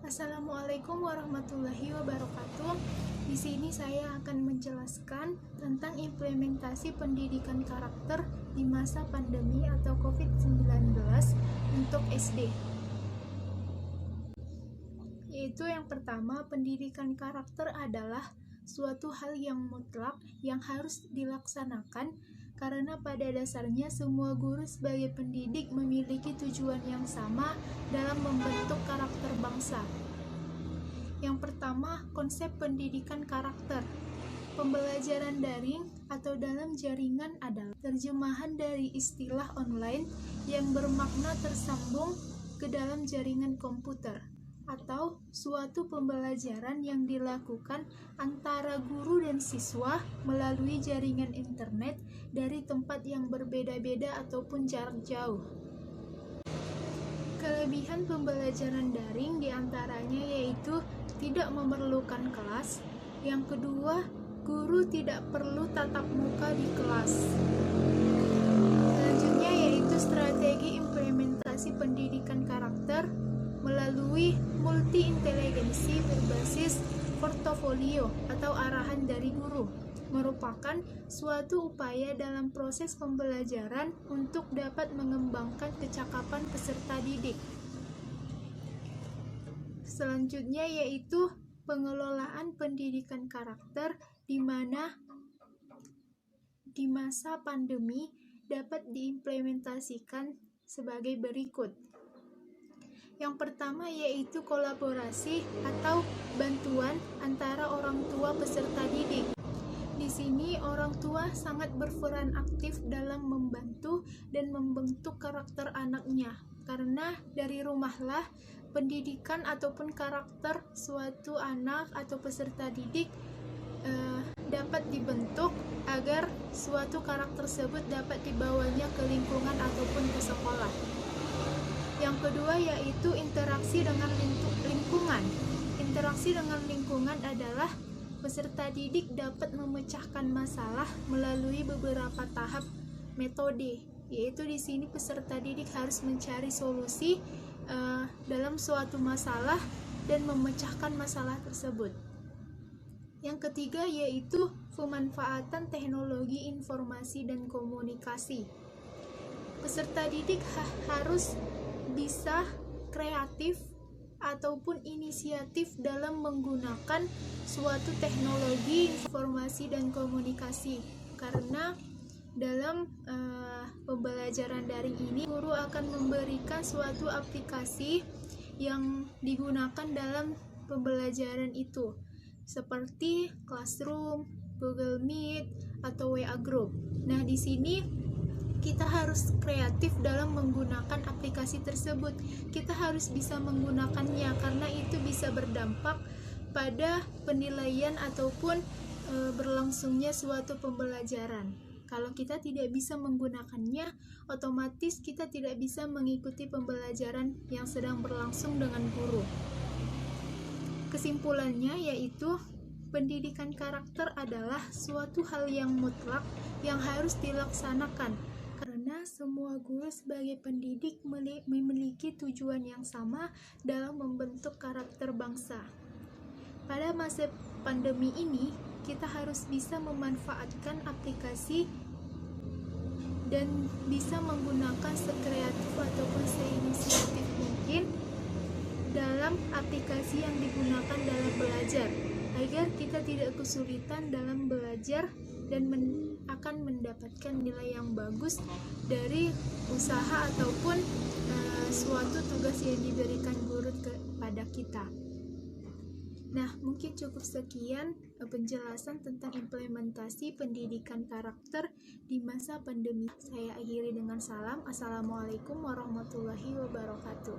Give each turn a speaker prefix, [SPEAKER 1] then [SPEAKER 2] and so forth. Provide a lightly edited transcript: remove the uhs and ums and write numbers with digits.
[SPEAKER 1] Assalamualaikum warahmatullahi wabarakatuh. Di sini saya akan menjelaskan tentang implementasi pendidikan karakter di masa pandemi atau COVID-19 untuk SD. Yaitu yang pertama, pendidikan karakter adalah suatu hal yang mutlak yang harus dilaksanakan karena pada dasarnya semua guru sebagai pendidik memiliki tujuan yang sama dalam membentuk karakter bangsa. Yang pertama, konsep pendidikan karakter. Pembelajaran daring atau dalam jaringan adalah terjemahan dari istilah online yang bermakna tersambung ke dalam jaringan komputer, atau suatu pembelajaran yang dilakukan antara guru dan siswa melalui jaringan internet dari tempat yang berbeda-beda ataupun jarak jauh. Kelebihan pembelajaran daring diantaranya yaitu tidak memerlukan kelas. Yang kedua, guru tidak perlu tatap muka di kelas. Selanjutnya yaitu strategi implementasi pendidikan karakter melalui multi-inteligensi berbasis portofolio atau arahan dari guru, merupakan suatu upaya dalam proses pembelajaran untuk dapat mengembangkan kecakapan peserta didik. Selanjutnya yaitu pengelolaan pendidikan karakter di mana di masa pandemi dapat diimplementasikan sebagai berikut. Yang pertama yaitu kolaborasi atau bantuan antara orang tua peserta didik. Di sini orang tua sangat berperan aktif dalam membantu dan membentuk karakter anaknya, karena dari rumahlah pendidikan ataupun karakter suatu anak atau peserta didik dapat dibentuk agar suatu karakter tersebut dapat dibawanya ke lingkungan ataupun ke sekolah. Yang kedua yaitu interaksi dengan lingkungan. Interaksi dengan lingkungan adalah peserta didik dapat memecahkan masalah melalui beberapa tahap metode, yaitu di sini peserta didik harus mencari solusi dalam suatu masalah dan memecahkan masalah tersebut. Yang ketiga yaitu pemanfaatan teknologi informasi dan komunikasi. Peserta didik harus bisa kreatif ataupun inisiatif dalam menggunakan suatu teknologi informasi dan komunikasi, karena dalam pembelajaran daring ini guru akan memberikan suatu aplikasi yang digunakan dalam pembelajaran itu seperti Classroom, Google Meet, atau WA Group. Nah, di sini kita harus kreatif dalam menggunakan aplikasi tersebut. Kita harus bisa menggunakannya karena itu bisa berdampak pada penilaian ataupun berlangsungnya suatu pembelajaran. Kalau kita tidak bisa menggunakannya, otomatis kita tidak bisa mengikuti pembelajaran yang sedang berlangsung dengan guru. Kesimpulannya yaitu pendidikan karakter adalah suatu hal yang mutlak yang harus dilaksanakan karena semua guru sebagai pendidik memiliki tujuan yang sama dalam membentuk karakter bangsa. Pada masa pandemi ini, kita harus bisa memanfaatkan aplikasi dan bisa menggunakan sekreatif ataupun seinisiatif mungkin dalam aplikasi yang digunakan dalam belajar, agar kita tidak kesulitan dalam belajar dan akan mendapatkan nilai yang bagus dari usaha ataupun suatu tugas yang diberikan guru kepada kita. Nah, mungkin cukup sekian penjelasan tentang implementasi pendidikan karakter di masa pandemi. Saya akhiri dengan salam. Assalamualaikum warahmatullahi wabarakatuh.